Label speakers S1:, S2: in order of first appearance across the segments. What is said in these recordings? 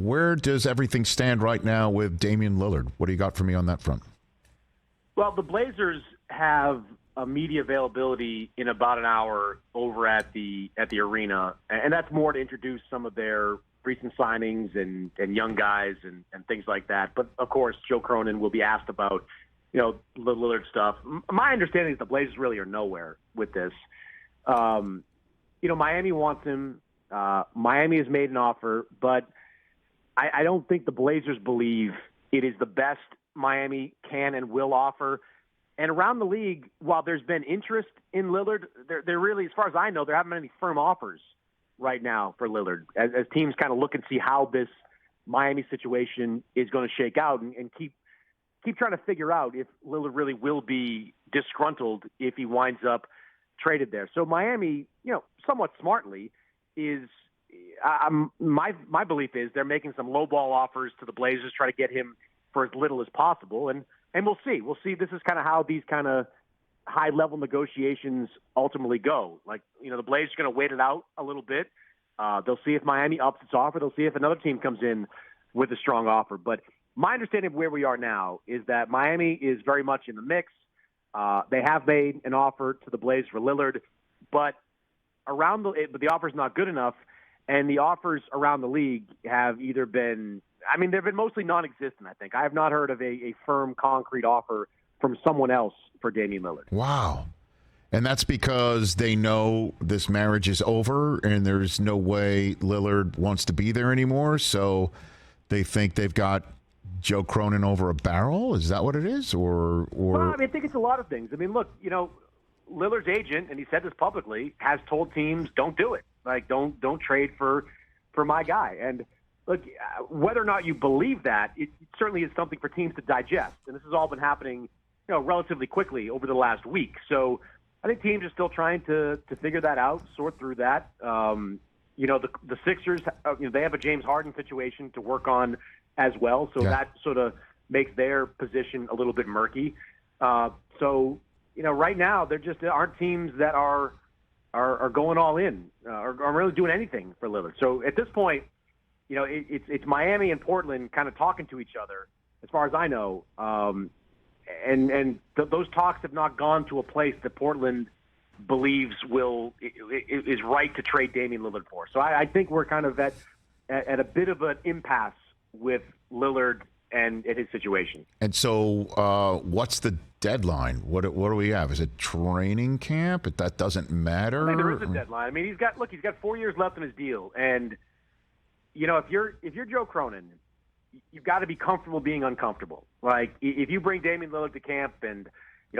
S1: where does everything stand right now with Damian Lillard? What do you got for me on that front?
S2: Well, the Blazers have a media availability in about an hour over at the arena, and that's more to introduce some of their recent signings and young guys and things like that. But of course, Joe Cronin will be asked about the Lillard stuff. My understanding is the Blazers really are nowhere with this. Miami wants him. Miami has made an offer, but I don't think the Blazers believe it is the best Miami can and will offer. And around the league, while there's been interest in Lillard, there really, as far as I know, there haven't been any firm offers right now for Lillard as teams kind of look and see how this Miami situation is going to shake out and keep trying to figure out if Lillard really will be disgruntled if he winds up traded there. So Miami, somewhat smartly, is my belief is they're making some lowball offers to the Blazers, try to get him for as little as possible, and we'll see. We'll see. This is kind of how these kind of high-level negotiations ultimately go. Like, the Blazers are going to wait it out a little bit. They'll see if Miami ups its offer. They'll see if another team comes in with a strong offer. But my understanding of where we are now is that Miami is very much in the mix. They have made an offer to the Blazers for Lillard, but the offer's not good enough, and the offers around the league have either been they've been mostly non-existent, I think. I have not heard of a firm, concrete offer from someone else for Damian Lillard.
S1: Wow. And that's because they know this marriage is over and there's no way Lillard wants to be there anymore, so they think they've got Joe Cronin over a barrel? Is that what it is? Or...
S2: Well, I think it's a lot of things. Look, Lillard's agent, and he said this publicly, has told teams, don't do it. Like, don't trade for my guy. And look, whether or not you believe that, it certainly is something for teams to digest. And this has all been happening, relatively quickly over the last week. So I think teams are still trying to figure that out, sort through that. The Sixers, they have a James Harden situation to work on as well. So that sort of makes their position a little bit murky. Right now there just aren't teams that are going all in or really doing anything for Lillard. So at this point, it's Miami and Portland kind of talking to each other, as far as I know. Those talks have not gone to a place that Portland believes is right to trade Damian Lillard for. So I think we're kind of at a bit of an impasse with Lillard and his situation.
S1: And so what's the deadline? What do we have? Is it training camp? That doesn't matter?
S2: There is a deadline. He's got 4 years left in his deal. And, if you're Joe Cronin, you've got to be comfortable being uncomfortable. Like, if you bring Damian Lillard to camp, and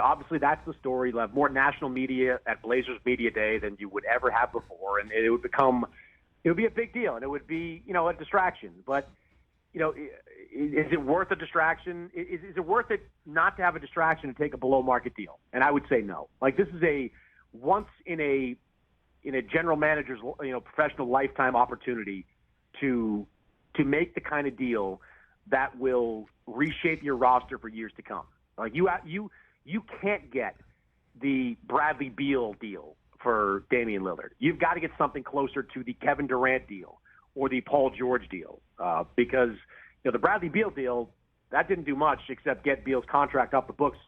S2: obviously that's the story. You'll have more national media at Blazers Media Day than you would ever have before, and it would be a big deal, and it would be a distraction. But is it worth a distraction? Is it worth it not to have a distraction and take a below market deal? And I would say no. Like, this is a once in a general manager's professional lifetime opportunity to make the kind of deal that will reshape your roster for years to come. Like, you can't get the Bradley Beal deal for Damian Lillard. You've got to get something closer to the Kevin Durant deal or the Paul George deal, because the Bradley Beal deal, that didn't do much except get Beal's contract off the books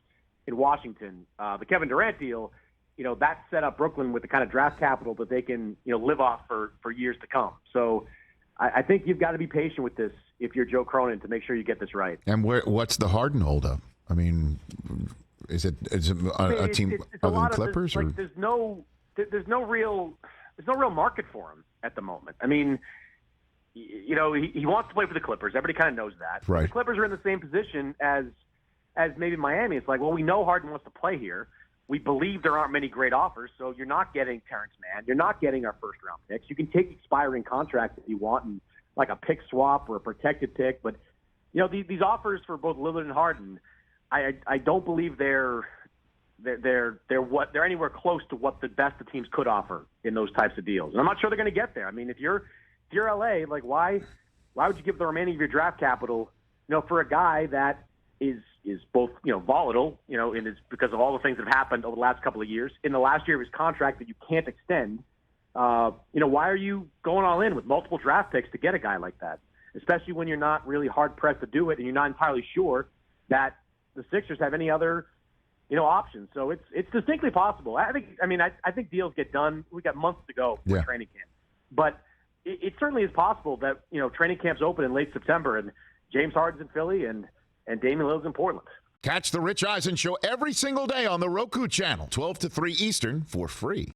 S2: in Washington. The Kevin Durant deal, that set up Brooklyn with the kind of draft capital that they can live off for years to come. So I think you've got to be patient with this if you're Joe Cronin to make sure you get this right.
S1: And what's the Harden holdup? Is it a team other than Clippers?
S2: Or? Like, there's no real market for him at the moment. He wants to play for the Clippers. Everybody kind of knows that.
S1: Right.
S2: The Clippers are in the same position as maybe Miami. It's like, well, we know Harden wants to play here. We believe there aren't many great offers, so you're not getting Terrence Mann. You're not getting our first-round picks. You can take expiring contracts if you want, and like a pick swap or a protected pick. But these offers for both Lillard and Harden, I don't believe they're anywhere close to what the best of teams could offer in those types of deals. And I'm not sure they're going to get there. If you're LA, like, why would you give the remaining of your draft capital, for a guy that is both, volatile, because of all the things that have happened over the last couple of years. In the last year of his contract that you can't extend, why are you going all in with multiple draft picks to get a guy like that? especially when you're not really hard-pressed to do it and you're not entirely sure that the Sixers have any other options. So it's distinctly possible. I think deals get done. We got months to go for training camp. But it certainly is possible that, training camps open in late September and James Harden's in Philly and Damian Lillard's in Portland.
S1: Catch the Rich Eisen Show every single day on the Roku channel, 12 to 3 Eastern, for free.